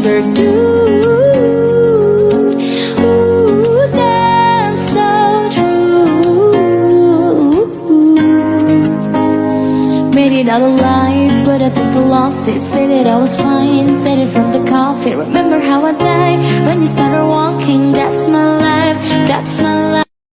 never do. Ooh, that's so true. Made it out alive, but I think I lost it. Said that I was fine, said it from the coffee. Remember how I died when you started walking? That's my life, that's my life.